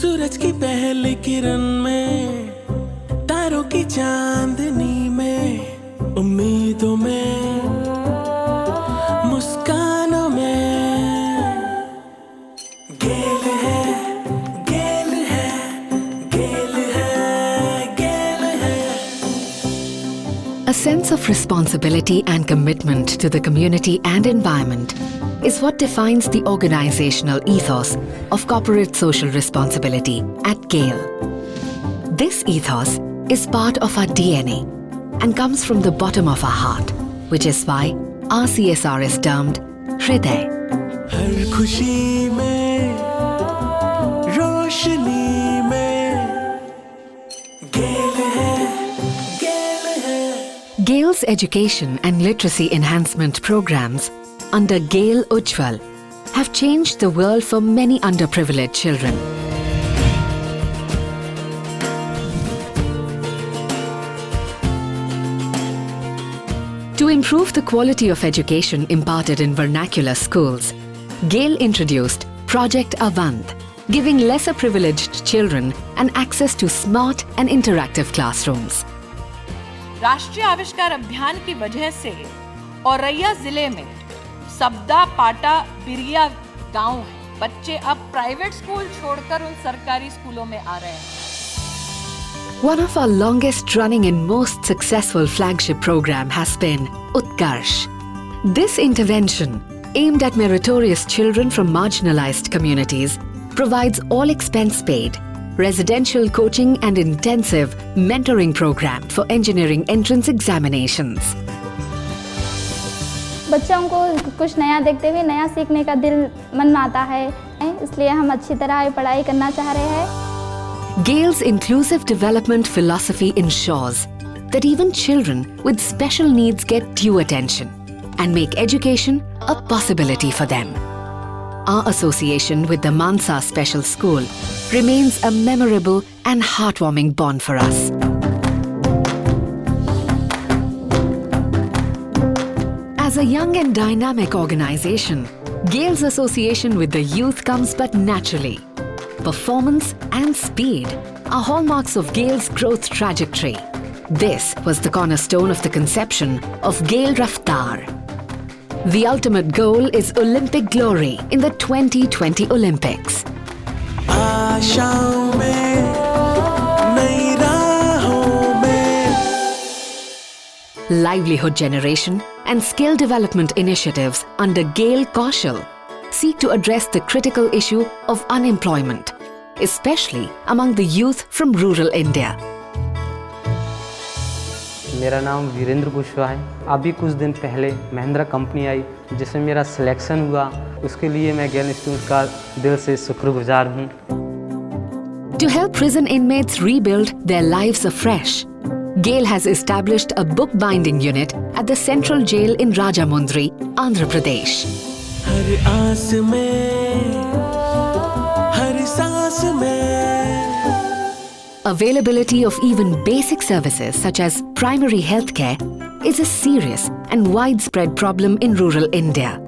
सूरज की पहली किरण में, तारों की चांदनी में, उम्मीदों में, मुस्कानों में। गेल है, गेल है, गेल है, गेल है। A sense of responsibility and commitment to the community and environment is what defines the organizational ethos of corporate social responsibility at GAIL. This ethos is part of our DNA and comes from the bottom of our heart, which is why our CSR is termed Hriday. हर खुशी में, रोशनी में, गेल है, गेल है। GAIL's education and literacy enhancement programs under GAIL Ujjwal have changed the world for many underprivileged children. To improve the quality of education imparted in vernacular schools, GAIL introduced Project Avant, giving lesser privileged children an access to smart and interactive classrooms. राष्ट्रीय आविष्कार अभियान की वजह से औरैया जिले में सबदा पाटा बिरिया गांव है। बच्चे अब प्राइवेट स्कूल छोड़कर उन सरकारी स्कूलों में आ रहे हैं। One of our longest running and most successful flagship program has been Utkarsh. This intervention, aimed at meritorious children from marginalized communities, provides all expense paid, residential coaching and intensive mentoring program for engineering entrance examinations. बच्चों को कुछ नया देखते हुए नया सीखने का दिल मन में आता है, इसलिए हम अच्छी तरह पढ़ाई करना चाह रहे हैं। GAIL's inclusive development philosophy ensures that even children with special needs get due attention and make education a possibility for them. Our association with the Mansa Special School remains a memorable and heartwarming bond for us. As a young and dynamic organization, GAIL's association with the youth comes but naturally. Performance and speed are hallmarks of GAIL's growth trajectory. This was the cornerstone of the conception of GAIL Raftar. The ultimate goal is Olympic glory in the 2020 Olympics. आशाओं में, नई राहों में। Livelihood generation and skill development initiatives under GAIL Kaushal seek to address the critical issue of unemployment, especially among the youth from rural India. मेरा नाम वीरेंद्र कुशवाहा है। अभी कुछ दिन पहले महिंद्रा कंपनी आई जिसमें मेरा सिलेक्शन हुआ, उसके लिए मैं GAIL इंस्टीट्यूट का दिल से शुक्रगुजार हूँ। To help prison inmates rebuild their lives afresh, GAIL has established a bookbinding unit at the Central Jail in Rajamundry, Andhra Pradesh. हर आस में, हर सांस में। Availability of even basic services such as primary healthcare is a serious and widespread problem in rural India.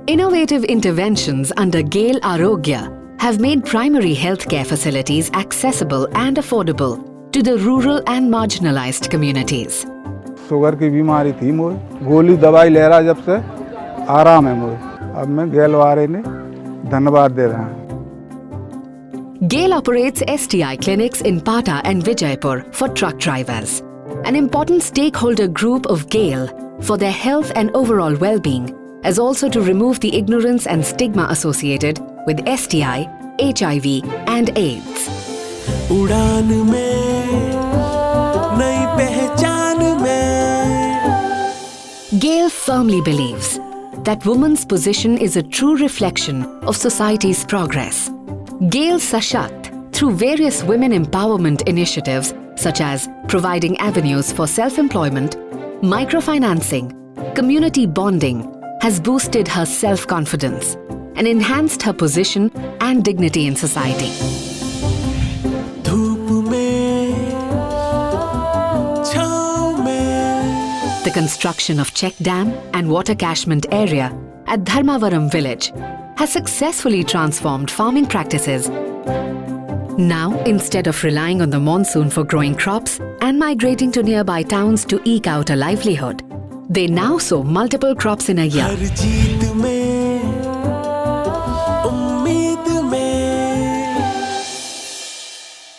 Innovative interventions under GAIL Arogya have made primary healthcare facilities accessible and affordable to the rural and marginalized communities. Sugar की बीमारी थी मुझे, गोली दवाई ले रहा जब से आराम है मुझे। अब मैं GAIL वाले ने धन्यवाद दे रहा हूँ। GAIL operates STI clinics in Pata and Vijaypur for truck drivers, an important stakeholder group of GAIL for their health and overall well-being, as also to remove the ignorance and stigma associated with STI, HIV and AIDS. उड़ान में, नई पहचान में। GAIL firmly believes that women's position is a true reflection of society's progress. GAIL Sashakt, through various women empowerment initiatives such as providing avenues for self-employment, microfinancing, community bonding, has boosted her self-confidence and enhanced her position and dignity in society. धूप में, छाँव में। The construction of check dam and water catchment area at Dharmavaram village has successfully transformed farming practices Now, instead of relying on the monsoon for growing crops and migrating to nearby towns to eke out a livelihood, they now sow multiple crops in a year. हर जीत में उम्मीद में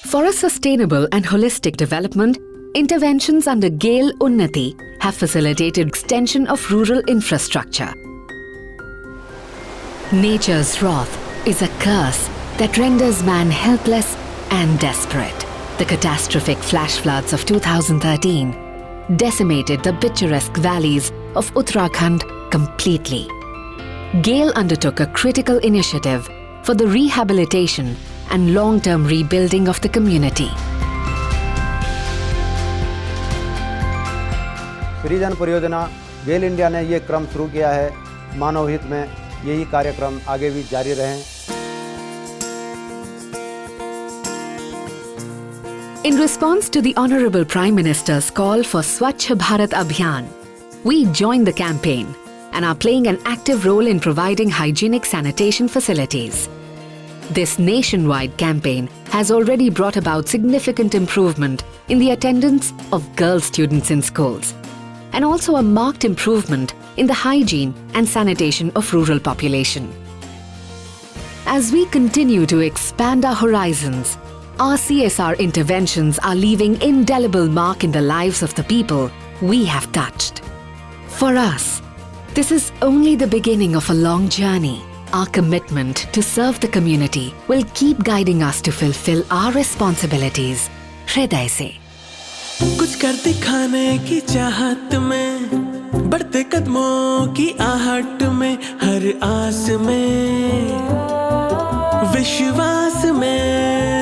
For a sustainable and holistic development, interventions under GAIL Unnati have facilitated extension of rural infrastructure. Nature's wrath is a curse that renders man helpless and desperate. The catastrophic flash floods of 2013 decimated the picturesque valleys of Uttarakhand completely. GAIL undertook a critical initiative for the rehabilitation and long-term rebuilding of the community. फ्रीजन परियोजना गेल India ने ये क्रम शुरू किया है। मानव हित में यही कार्यक्रम आगे भी जारी रहें। In response to the Honorable Prime Minister's call for Swachh Bharat Abhiyan, we joined the campaign and are playing an active role in providing hygienic sanitation facilities. This nationwide campaign has already brought about significant improvement in the attendance of girl students in schools, and also a marked improvement in the hygiene and sanitation of rural population. As we continue to expand our horizons, our CSR interventions are leaving indelible mark in the lives of the people we have touched. For us, this is only the beginning of a long journey. Our commitment to serve the community will keep guiding us to fulfill our responsibilities हृदय से। कुछ कर दिखाने की चाहत में, बढ़ते कदमों की आहट में, हर आस में, विश्वास में